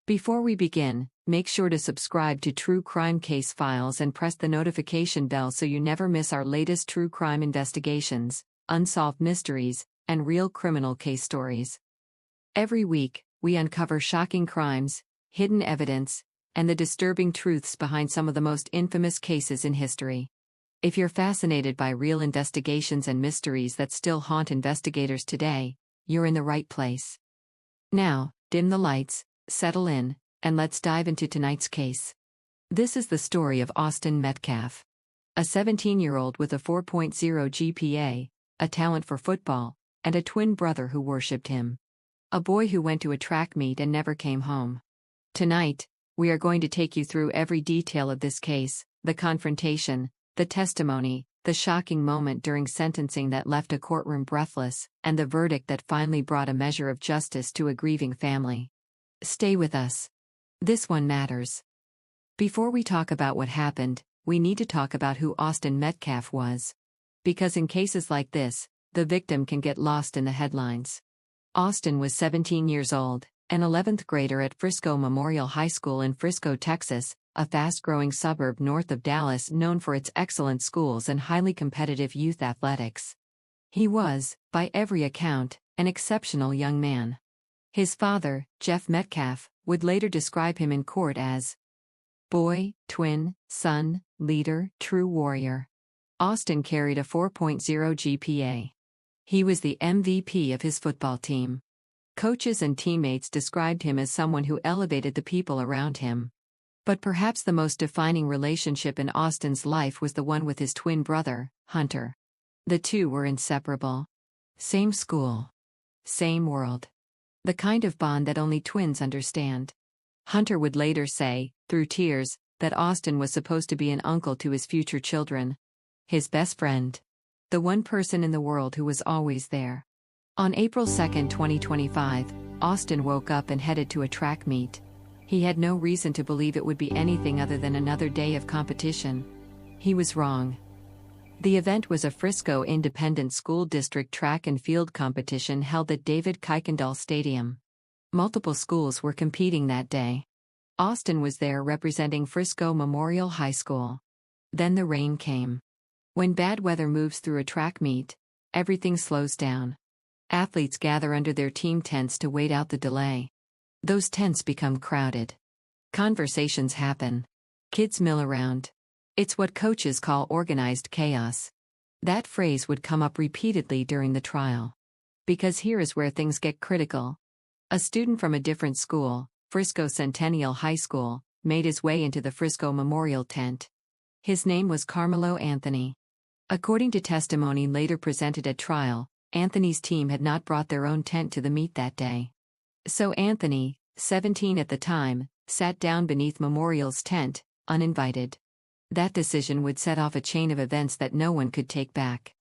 Before we begin, make sure to subscribe to True Crime Case Files and press the notification bell so you never miss our latest true crime investigations, unsolved mysteries, and real criminal case stories. Every week, we uncover shocking crimes, hidden evidence, and the disturbing truths behind some of the most infamous cases in history. If you're fascinated by real investigations and mysteries that still haunt investigators today, you're in the right place. Now, dim the lights, settle in, and let's dive into tonight's case. This is the story of Austin Metcalf, a 17-year-old with a 4.0 GPA, a talent for football, and a twin brother who worshipped him. A boy who went to a track meet and never came home. Tonight, we are going to take you through every detail of this case, the confrontation, the testimony, the shocking moment during sentencing that left a courtroom breathless, and the verdict that finally brought a measure of justice to a grieving family. Stay with us. This one matters. Before we talk about what happened, we need to talk about who Austin Metcalf was. Because in cases like this, the victim can get lost in the headlines. Austin was 17 years old, an 11th grader at Frisco Memorial High School in Frisco, Texas, a fast-growing suburb north of Dallas known for its excellent schools and highly competitive youth athletics. He was, by every account, an exceptional young man. His father, Jeff Metcalf, would later describe him in court as boy, twin, son, leader, true warrior. Austin carried a 4.0 GPA. He was the MVP of his football team. Coaches and teammates described him as someone who elevated the people around him. But perhaps the most defining relationship in Austin's life was the one with his twin brother, Hunter. The two were inseparable. Same school. Same world. The kind of bond that only twins understand. Hunter would later say, through tears, that Austin was supposed to be an uncle to his future children. His best friend. The one person in the world who was always there. On April 2, 2025, Austin woke up and headed to a track meet. He had no reason to believe it would be anything other than another day of competition. He was wrong. The event was a Frisco Independent School District track and field competition held at David Kuykendall Stadium. Multiple schools were competing that day. Austin was there representing Frisco Memorial High School. Then the rain came. When bad weather moves through a track meet, everything slows down. Athletes gather under their team tents to wait out the delay. Those tents become crowded. Conversations happen. Kids mill around. It's what coaches call organized chaos. That phrase would come up repeatedly during the trial. Because here is where things get critical. A student from a different school, Frisco Centennial High School, made his way into the Frisco Memorial tent. His name was Carmelo Anthony. According to testimony later presented at trial, Anthony's team had not brought their own tent to the meet that day. So Anthony, 17 at the time, sat down beneath Memorial's tent, uninvited. That decision would set off a chain of events that no one could take back.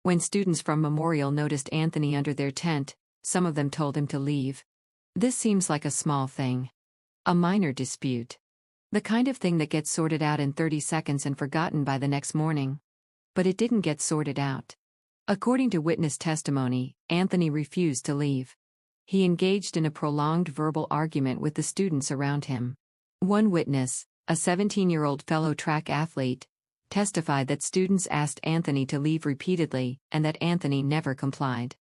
When students from Memorial noticed Anthony under their tent, some of them told him to leave. This seems like a small thing. A minor dispute. The kind of thing that gets sorted out in 30 seconds and forgotten by the next morning. But it didn't get sorted out. According to witness testimony, Anthony refused to leave. He engaged in a prolonged verbal argument with the students around him. One witness, a 17-year-old fellow track athlete, testified that students asked Anthony to leave repeatedly and that Anthony never complied.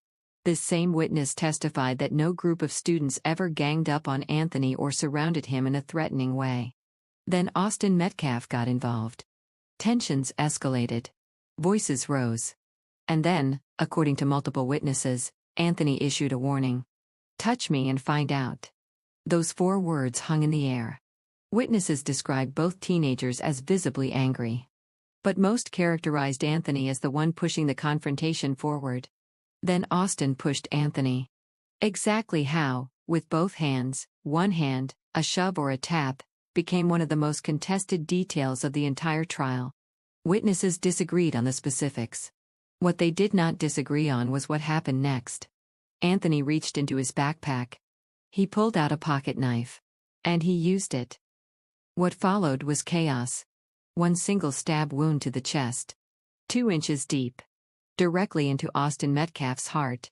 This same witness testified that no group of students ever ganged up on Anthony or surrounded him in a threatening way. Then Austin Metcalf got involved. Tensions escalated. Voices rose. And then, according to multiple witnesses, Anthony issued a warning. "Touch me and find out." Those 4 words hung in the air. Witnesses described both teenagers as visibly angry. But most characterized Anthony as the one pushing the confrontation forward. Then Austin pushed Anthony. Exactly how, with both hands, one hand, a shove or a tap, became one of the most contested details of the entire trial. Witnesses disagreed on the specifics. What they did not disagree on was what happened next. Anthony reached into his backpack. He pulled out a pocket knife. And he used it. What followed was chaos. One single stab wound to the chest. 2 inches deep. Directly into Austin Metcalf's heart.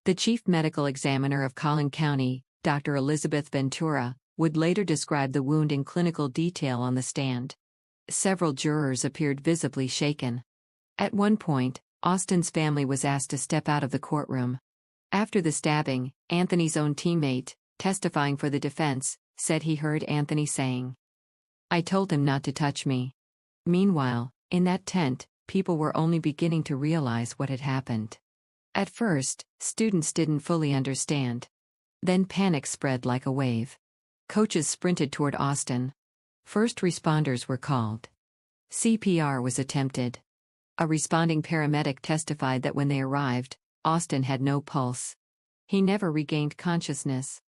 The chief medical examiner of Collin County, Dr. Elizabeth Ventura, would later describe the wound in clinical detail on the stand. Several jurors appeared visibly shaken. At one point, Austin's family was asked to step out of the courtroom. After the stabbing, Anthony's own teammate, testifying for the defense, said he heard Anthony saying, "I told him not to touch me." Meanwhile, in that tent, people were only beginning to realize what had happened. At first, students didn't fully understand. Then panic spread like a wave. Coaches sprinted toward Austin. First responders were called. CPR was attempted. A responding paramedic testified that when they arrived, Austin had no pulse. He never regained consciousness.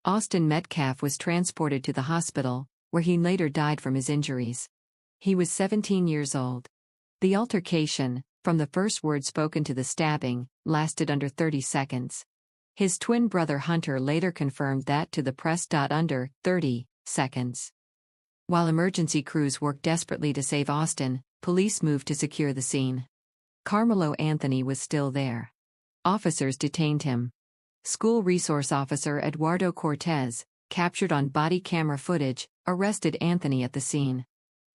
Austin Metcalf was transported to the hospital, where he later died from his injuries. He was 17 years old. The altercation, from the first word spoken to the stabbing, lasted under 30 seconds. His twin brother Hunter later confirmed that to the press. Under 30 seconds. While emergency crews worked desperately to save Austin, police moved to secure the scene. Carmelo Anthony was still there. Officers detained him. School resource officer Eduardo Cortez, captured on body camera footage, arrested Anthony at the scene.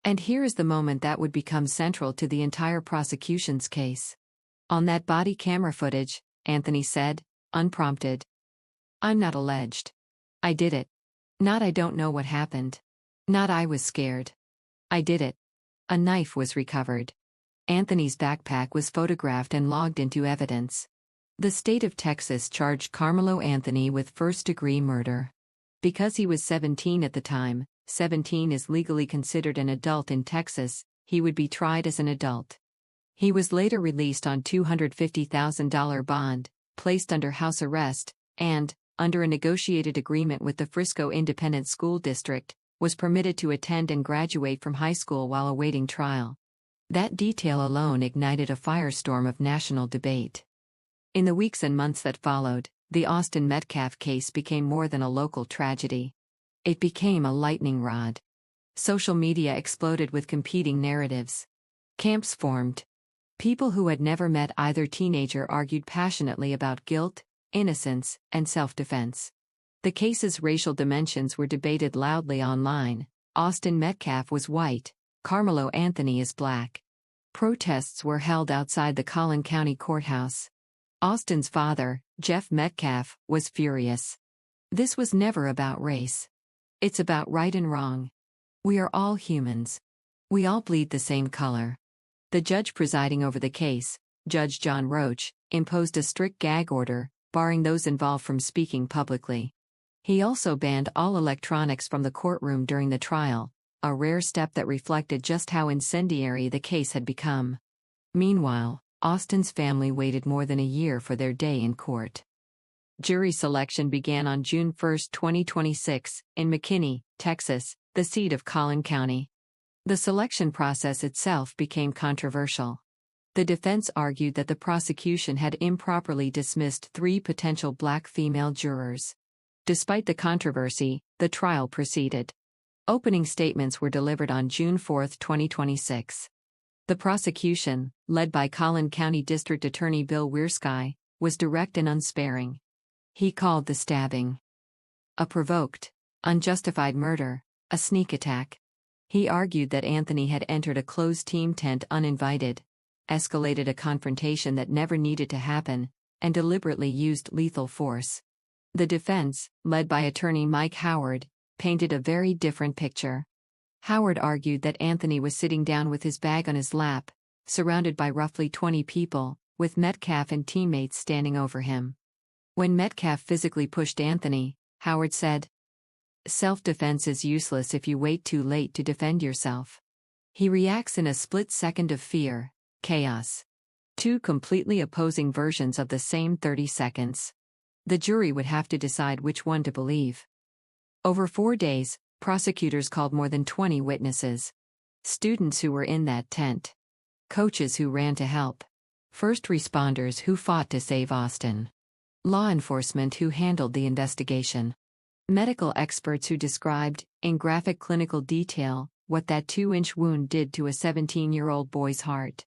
And here is the moment that would become central to the entire prosecution's case. On that body camera footage, Anthony said, unprompted, "I'm not alleged. I did it. Not I don't know what happened. Not I was scared. I did it." A knife was recovered. Anthony's backpack was photographed and logged into evidence. The state of Texas charged Carmelo Anthony with first-degree murder. Because he was 17 at the time, 17 is legally considered an adult in Texas, he would be tried as an adult. He was later released on $250,000 bond, placed under house arrest, and, under a negotiated agreement with the Frisco Independent School District, was permitted to attend and graduate from high school while awaiting trial. That detail alone ignited a firestorm of national debate. In the weeks and months that followed, the Austin Metcalf case became more than a local tragedy. It became a lightning rod. Social media exploded with competing narratives. Camps formed. People who had never met either teenager argued passionately about guilt, innocence, and self-defense. The case's racial dimensions were debated loudly online. Austin Metcalf was white, Carmelo Anthony is black. Protests were held outside the Collin County Courthouse. Austin's father, Jeff Metcalf, was furious. "This was never about race. It's about right and wrong. We are all humans. We all bleed the same color." The judge presiding over the case, Judge John Roach, imposed a strict gag order, barring those involved from speaking publicly. He also banned all electronics from the courtroom during the trial, a rare step that reflected just how incendiary the case had become. Meanwhile, Austin's family waited more than a year for their day in court. Jury selection began on June 1, 2026, in McKinney, Texas, the seat of Collin County. The selection process itself became controversial. The defense argued that the prosecution had improperly dismissed 3 potential black female jurors. Despite the controversy, the trial proceeded. Opening statements were delivered on June 4, 2026. The prosecution, led by Collin County District Attorney Bill Wiersky, was direct and unsparing. He called the stabbing a provoked, unjustified murder, a sneak attack. He argued that Anthony had entered a closed team tent uninvited, escalated a confrontation that never needed to happen, and deliberately used lethal force. The defense, led by attorney Mike Howard, painted a very different picture. Howard argued that Anthony was sitting down with his bag on his lap, surrounded by roughly 20 people, with Metcalf and teammates standing over him. When Metcalf physically pushed Anthony, Howard said, "Self-defense is useless if you wait too late to defend yourself." He reacts in a split second of fear, chaos. 2 completely opposing versions of the same 30 seconds. The jury would have to decide which one to believe. Over 4 days, prosecutors called more than 20 witnesses. Students who were in that tent. Coaches who ran to help. First responders who fought to save Austin. Law enforcement who handled the investigation. Medical experts who described, in graphic clinical detail, what that 2-inch wound did to a 17-year-old boy's heart.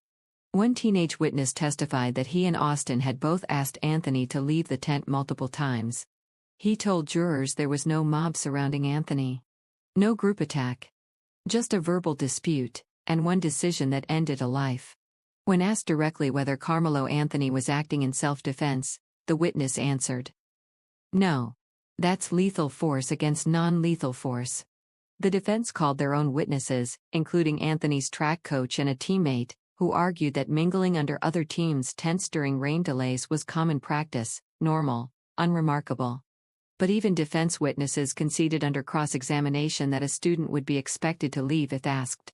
One teenage witness testified that he and Austin had both asked Anthony to leave the tent multiple times. He told jurors there was no mob surrounding Anthony. No group attack. Just a verbal dispute, and one decision that ended a life. When asked directly whether Carmelo Anthony was acting in self-defense, the witness answered, "No. That's lethal force against non-lethal force." The defense called their own witnesses, including Anthony's track coach and a teammate, who argued that mingling under other teams' tents during rain delays was common practice, normal, unremarkable. But even defense witnesses conceded under cross-examination that a student would be expected to leave if asked.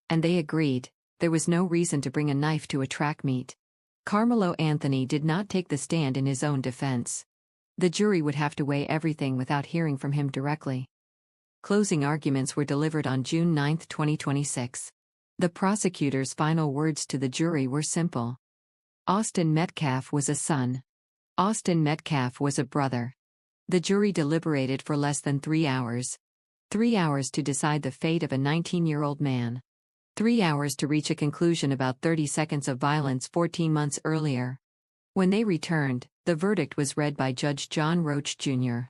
And they agreed, there was no reason to bring a knife to a track meet. Carmelo Anthony did not take the stand in his own defense. The jury would have to weigh everything without hearing from him directly. Closing arguments were delivered on June 9, 2026. The prosecutor's final words to the jury were simple. Austin Metcalf was a son. Austin Metcalf was a brother. The jury deliberated for less than 3 hours. 3 hours to decide the fate of a 19-year-old man. 3 hours to reach a conclusion about 30 seconds of violence 14 months earlier. When they returned, the verdict was read by Judge John Roach Jr.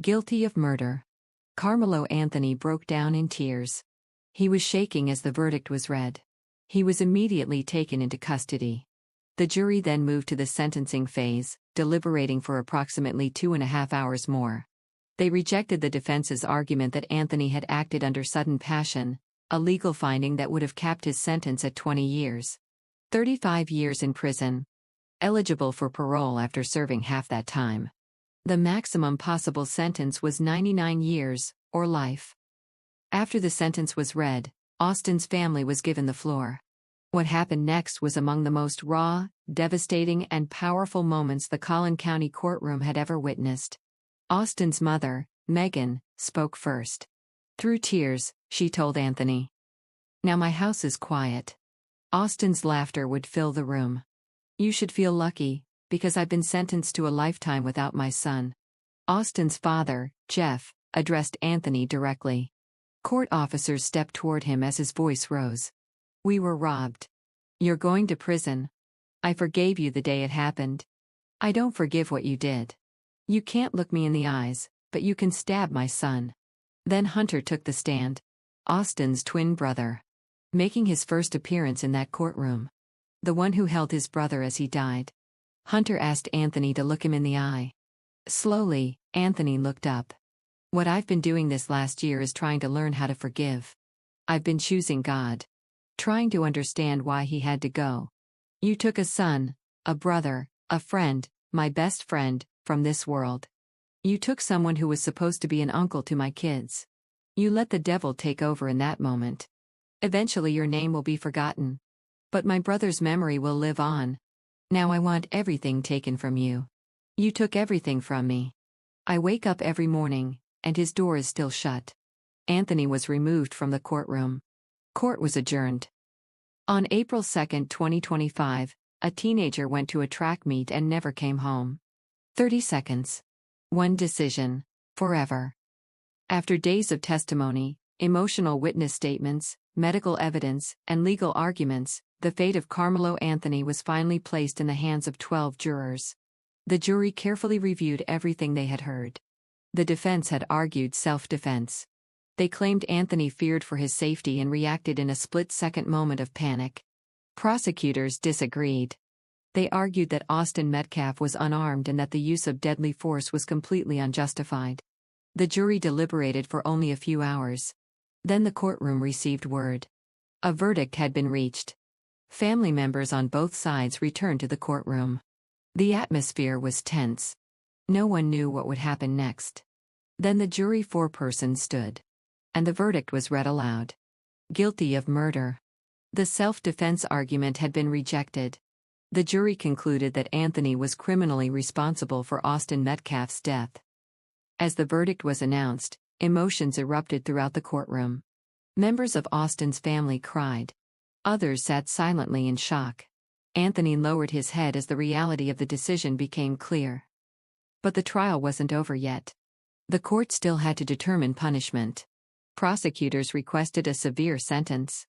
Guilty of murder. Carmelo Anthony broke down in tears. He was shaking as the verdict was read. He was immediately taken into custody. The jury then moved to the sentencing phase, deliberating for approximately 2.5 hours more. They rejected the defense's argument that Anthony had acted under sudden passion, a legal finding that would have capped his sentence at 20 years. 35 years in prison. Eligible for parole after serving half that time. The maximum possible sentence was 99 years, or life. After the sentence was read, Austin's family was given the floor. What happened next was among the most raw, devastating, and powerful moments the Collin County courtroom had ever witnessed. Austin's mother, Megan, spoke first. Through tears, she told Anthony, "Now my house is quiet." Austin's laughter would fill the room. "You should feel lucky, because I've been sentenced to a lifetime without my son." Austin's father, Jeff, addressed Anthony directly. Court officers stepped toward him as his voice rose. "We were robbed. You're going to prison. I forgave you the day it happened. I don't forgive what you did. You can't look me in the eyes, but you can stab my son." Then Hunter took the stand. Austin's twin brother. Making his first appearance in that courtroom. The one who held his brother as he died. Hunter asked Anthony to look him in the eye. Slowly, Anthony looked up. "What I've been doing this last year is trying to learn how to forgive. I've been choosing God. Trying to understand why he had to go. You took a son, a brother, a friend, my best friend, from this world. You took someone who was supposed to be an uncle to my kids. You let the devil take over in that moment. Eventually your name will be forgotten. But my brother's memory will live on. Now I want everything taken from you. You took everything from me. I wake up every morning, and his door is still shut." Anthony was removed from the courtroom. Court was adjourned. On April 2, 2025, a teenager went to a track meet and never came home. 30 seconds. One decision. Forever. After days of testimony, emotional witness statements, medical evidence, and legal arguments, the fate of Carmelo Anthony was finally placed in the hands of 12 jurors. The jury carefully reviewed everything they had heard. The defense had argued self-defense. They claimed Anthony feared for his safety and reacted in a split-second moment of panic. Prosecutors disagreed. They argued that Austin Metcalf was unarmed and that the use of deadly force was completely unjustified. The jury deliberated for only a few hours. Then the courtroom received word. A verdict had been reached. Family members on both sides returned to the courtroom. The atmosphere was tense. No one knew what would happen next. Then the jury foreperson stood. And the verdict was read aloud. Guilty of murder. The self-defense argument had been rejected. The jury concluded that Anthony was criminally responsible for Austin Metcalf's death. As the verdict was announced, emotions erupted throughout the courtroom. Members of Austin's family cried. Others sat silently in shock. Anthony lowered his head as the reality of the decision became clear. But the trial wasn't over yet. The court still had to determine punishment. Prosecutors requested a severe sentence.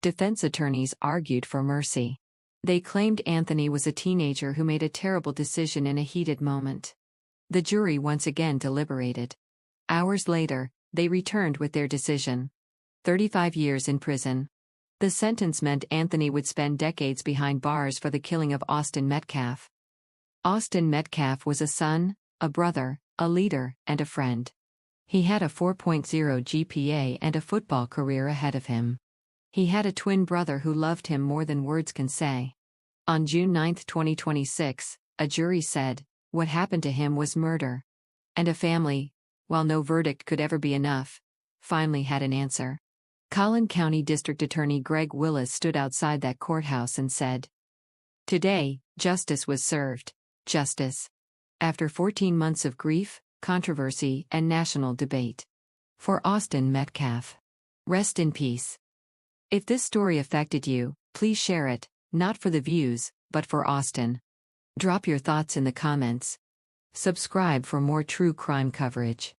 Defense attorneys argued for mercy. They claimed Anthony was a teenager who made a terrible decision in a heated moment. The jury once again deliberated. Hours later, they returned with their decision: 35 years in prison. The sentence meant Anthony would spend decades behind bars for the killing of Austin Metcalf. Austin Metcalf was a son, a brother, a leader, and a friend. He had a 4.0 GPA and a football career ahead of him. He had a twin brother who loved him more than words can say. On June 9, 2026, a jury said, what happened to him was murder. And a family, while no verdict could ever be enough, finally had an answer. Collin County District Attorney Greg Willis stood outside that courthouse and said, "Today, justice was served. Justice. After 14 months of grief, controversy, and national debate. For Austin Metcalf. Rest in peace." If this story affected you, please share it, not for the views, but for Austin. Drop your thoughts in the comments. Subscribe for more true crime coverage.